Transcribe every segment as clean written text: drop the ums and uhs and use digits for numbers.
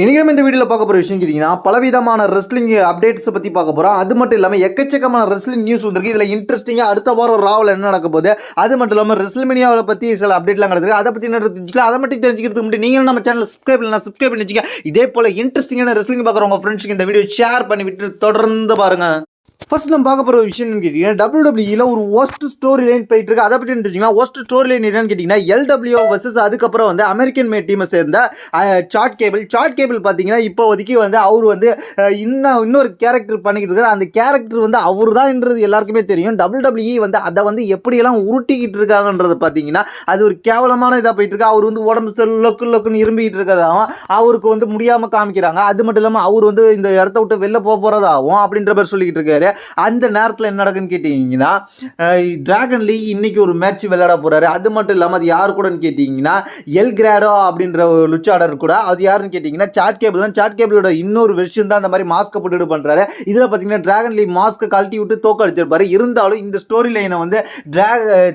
இன்றைக்கி இந்த வீடியோவில் பார்க்க போகிற விஷயம் கேட்டிங்கன்னா பலவிதமான ரெஸ்லிங் அப்டேட்ஸை பற்றி பார்க்க போகிறோம். அது மட்டும் இல்லாமல் எக்கச்சக்கமான ரெஸ்லிங் நியூஸ் வந்திருக்கு. இதில் இன்ட்ரெஸ்டிங்காக அடுத்த வாரம் ராவில் என்ன நடக்க போகுது, அது மட்டும் இல்லாமல் ரெஸ்ல்மேனியாவை பற்றி சில அப்டேட்லாம் கிடக்குது. அதை பற்றி என்ன தெரிஞ்சுக்கலாம். அதை மட்டும் தெரிஞ்சுக்கிறதுக்கு முன்னாடி நீங்கள் நம்ம சேனல் சப்ஸ்கிரைப் பண்ணி வச்சுக்க. இதே போல் இன்ட்ரெஸ்டிங்கான ரெஸ்லிங் பார்க்குறவங்க ஃப்ரெண்ட்ஸுக்கு இந்த வீடியோ ஷேர் பண்ணி விட்டு தொடர்ந்து பாருங்கள். ஃபர்ஸ்ட் நம்ம பார்க்க போகிற விஷயம் கேட்டிங்கன்னா டபிள்யூடபிள்யூல ஒரு ஒஸ்ட் ஸ்டோரி லைன் போயிட்டு இருக்கு. அதை பற்றி தெரிஞ்சுக்கலாம். ஒஸ்ட் ஸ்டோரி லைன் என்னன்னு கேட்டிங்கன்னா எல்டபிள்யூ வர்சஸ் அதுக்கப்புறம் வந்து அமெரிக்கன் மேட் டீமை சேர்ந்த சாட் கேபிள் பார்த்தீங்கன்னா இப்போதைக்கு வந்து அவர் வந்து இன்னொரு கேரக்டர் பண்ணிக்கிட்டு இருக்காரு. அந்த கேரக்டர் வந்து அவர் தான்ன்றது எல்லாருக்குமே தெரியும். டபிள்யூடபிள்யூ வந்து அதை வந்து எப்படியெல்லாம் உருட்டிக்கிட்டு இருக்காங்கன்றது பார்த்தீங்கன்னா அது ஒரு கேவலமான இதாக போயிட்டு இருக்கு. அவர் வந்து உடம்பு லொக்குன்னு இரும்பிக்கிட்டு இருக்கிறதாகவும் அவருக்கு வந்து முடியாமல் காமிக்கிறாங்க. அது மட்டும் இல்லாமல் அவர் வந்து இந்த இடத்த விட்டு வெளில போகிறதாகவும் அப்படின்ற பேர் சொல்லிக்கிட்டு இருக்காரு. அந்த நேரத்தில் என்ன நடக்குன்னு கேட்டீங்கன்னா டிராகன் லீ இன்னைக்கு ஒரு மேட்ச் விளையாட போறாரு. அது மட்டும் இல்லாமல் அது யார் கூடன்னு கேட்டீங்கன்னா எல் கிராடோ அப்படின்ற ஒரு லுச்சாடர் கூட. அது யாருன்னு கேட்டீங்கன்னா சாட் கேபிள் தான். சாட் கேபிளோட இன்னொரு வெர்ஷன் தான் அந்த மாதிரி மாஸ்க் போட்டு பண்றாரு. இதில் பார்த்தீங்கன்னா டிராகன் லீ மாஸ்க் கழட்டி விட்டு தோக்க அடிச்சிருப்பாரு. இருந்தாலும் இந்த ஸ்டோரி லைனை வந்து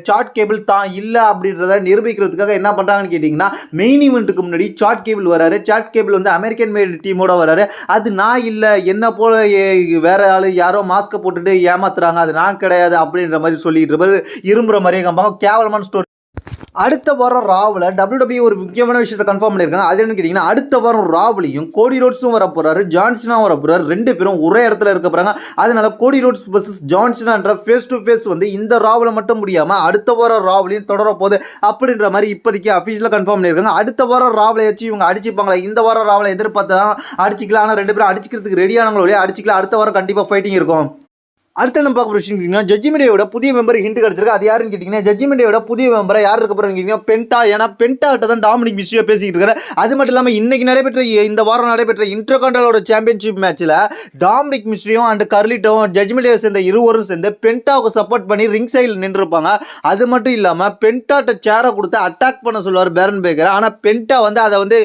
சாட் கேபிள் தான் இல்லை அப்படின்றத நிரூபிக்கிறதுக்காக என்ன பண்றாங்கன்னு கேட்டீங்கன்னா மெயின் ஈவெண்ட்டுக்கு முன்னாடி சாட் கேபிள் வராரு. சாட் கேபிள் வந்து அமெரிக்கன் மேட் டீமோட வராரு. அது நான் இல்லை, என்ன போல வேற ஆளு யாரோ மாஸ்க் போட்டுட்டு ஏமாத்துறாங்க, அது நான் கிடையாது அப்படின்ற மாதிரி சொல்லிட்டு இருப்பாரு. இரும்புற மாதிரியே காம்பாங்க. கேவலமான ஸ்டோரி. அடுத்த வாரம் ராவில் டபிள்யூடபிள்யூ ஒரு முக்கியமான விஷயத்தை கன்ஃபார்ம் பண்ணியிருக்காங்க. அது என்ன கேட்டிங்கன்னா அடுத்த வாரம் ராவ்லையும் கோடி ரோட்ஸும் வர போகிறாரு, ஜான்சனாவும் வர போகிறாரு. ரெண்டு பேரும் ஒரே இடத்துல இருக்க போகிறாங்க. அதனால கோடி ரோட்ஸ் வர்சஸ் ஜான்சனான்ற ஃபேஸ் டு ஃபேஸ் வந்து இந்த ராவில் மட்டும் முடியாமல் அடுத்த வாரம் ராவ்லையும் தொடர போகுது அப்படின்ற மாதிரி இப்போதைக்கு அஃபிஷியலாக கன்ஃபார்ம் பண்ணியிருக்காங்க. அடுத்த வாரம் ராவில் வச்சு இவங்க அடிச்சுப்பாங்களா, இந்த வாரம் ராவில் எதிர்பார்த்தா அடிச்சிக்கலாம். ஆனால் ரெண்டு பேரும் அடிச்சுக்கிறதுக்கு ரெடியானவங்களோடய அடிச்சிக்கலாம். அடுத்த வாரம் கண்டிப்பாக ஃபைட்டிங் இருக்கும். அடுத்த நம்ம பார்க்க விஷயம் கேட்டிங்கன்னா ஜட்ஜ்மெண்டோட புதிய மெம்பர் ஹிண்ட் கிடச்சிருக்கு. அது யாருன்னு கேட்டிங்கன்னா ஜட்ஜ்மெண்டோட புதிய மெம்பரை யார் இருக்க போகிறேன்னு கேட்டிங்கன்னா பென்டா. ஏன்னா பென்டாட்ட தான் டாமினிக் மிஸ்ட்ரியோ பேசிக்கிட்டு இருக்காரு. அது மட்டும் இல்லாமல் இன்னைக்கு நடைபெற்ற இந்த வாரம் நடைபெற்ற இன்டர்கான்டினென்டல் சாம்பியன்ஷிப் மேட்ச்சில் டாமினிக் மிஸ்ட்ரியும் அண்ட் கர்லிட்டோவும் ஜட்ஜ்மெண்டோ சேர்ந்த இருவரும் சேர்ந்து பென்டாவுக்கு சப்போர்ட் பண்ணி ரிங் சைடில் நின்றுருப்பாங்க. அது மட்டும் இல்லாமல் பென்டாட்ட சேரை கொடுத்து அட்டாக் பண்ண சொல்லுவார் பேரன் பேக்கர். ஆனால் பென்டா வந்து அதை வந்து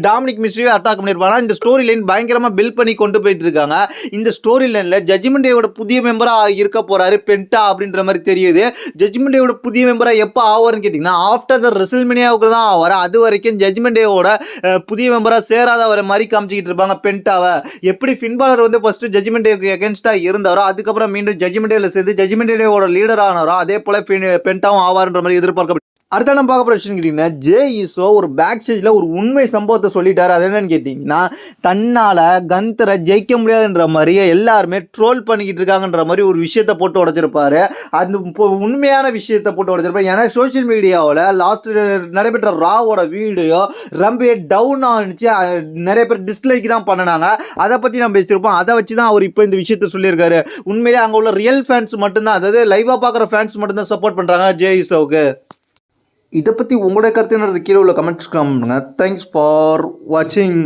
டாமினிக் மிஸ்ட்ரியோ அட்டாக் பண்ணியிருப்பாங்க. இந்த ஸ்டோரி லைன் பயங்கரமாக பில்ட் பண்ணி கொண்டு போயிட்டு இருக்காங்க. இந்த ஸ்டோரி லைனில் ஜட்ஜ்மெண்டோட புதிய இருக்க போறாரு பென்டா அப்படின்ற மாதிரி தெரியுது. ஜட்ஜ்மெண்டோட புதிய மெம்பரா எப்போ ஆவார்னு கேட்டீங்கன்னா ஆஃப்டர் த ரெஸ்ல்மேனியாவுக்கு தான் ஆவார். அது வரைக்கும் ஜட்ஜ்மெண்டோட புதிய மெம்பரா சேராதவரை மாதிரி காமிச்சிக்கிட்டு இருப்பாங்க பென்டாவை. எப்படி ஃபின்பாலர் வந்து ஃபர்ஸ்ட் ஜட்ஜ்மெண்டோக்கு அகேன்ஸ்டா இருந்தாரோ அதுக்கப்புறம் மீண்டும் ஜட்ஜ்மெண்டோல சேர்ந்து ஜட்ஜ்மெண்டோட லீடர் ஆனாரோ அதே போல பென்டாவும் ஆவார்ன்ற மாதிரி எதிர்பார்க்க. அடுத்த நம்ம பார்க்க போகிற விஷயம் கேட்டிங்கன்னா ஜே ஈசோ ஒரு பேக் ஸ்டேஜில் ஒரு உண்மை சம்பவத்தை சொல்லிட்டாரு. அது என்னன்னு கேட்டிங்கன்னா தன்னால் கந்தரை ஜெயிக்க முடியாதுன்ற மாதிரியே எல்லாருமே ட்ரோல் பண்ணிக்கிட்டு இருக்காங்கன்ற மாதிரி ஒரு விஷயத்தை போட்டு உடச்சிருப்பாரு. அந்த உண்மையான விஷயத்தை போட்டு உடச்சிருப்பாரு. ஏன்னா சோஷியல் மீடியாவில் லாஸ்ட் நடைபெற்ற ராவோட வீடியோ ரொம்ப டவுன் ஆனிச்சு. நிறைய பேர் டிஸ்லைக் தான் பண்ணினாங்க. அதை பற்றி நம்ம பேசியிருப்போம். அதை வச்சு தான் அவர் இப்போ இந்த விஷயத்தை சொல்லியிருக்காரு. உண்மையிலே அங்கே உள்ள ரியல் ஃபேன்ஸ் மட்டும்தான், அதாவது லைவாக பார்க்குற ஃபேன்ஸ் மட்டும்தான் சப்போர்ட் பண்ணுறாங்க ஜே ஈசோவுக்கு. இதை பற்றி உங்களுடைய கருத்து என்னது கீழே உள்ள கமெண்ட்ஸ் பண்ணுங்க. தேங்க்ஸ் ஃபார் வாட்சிங்.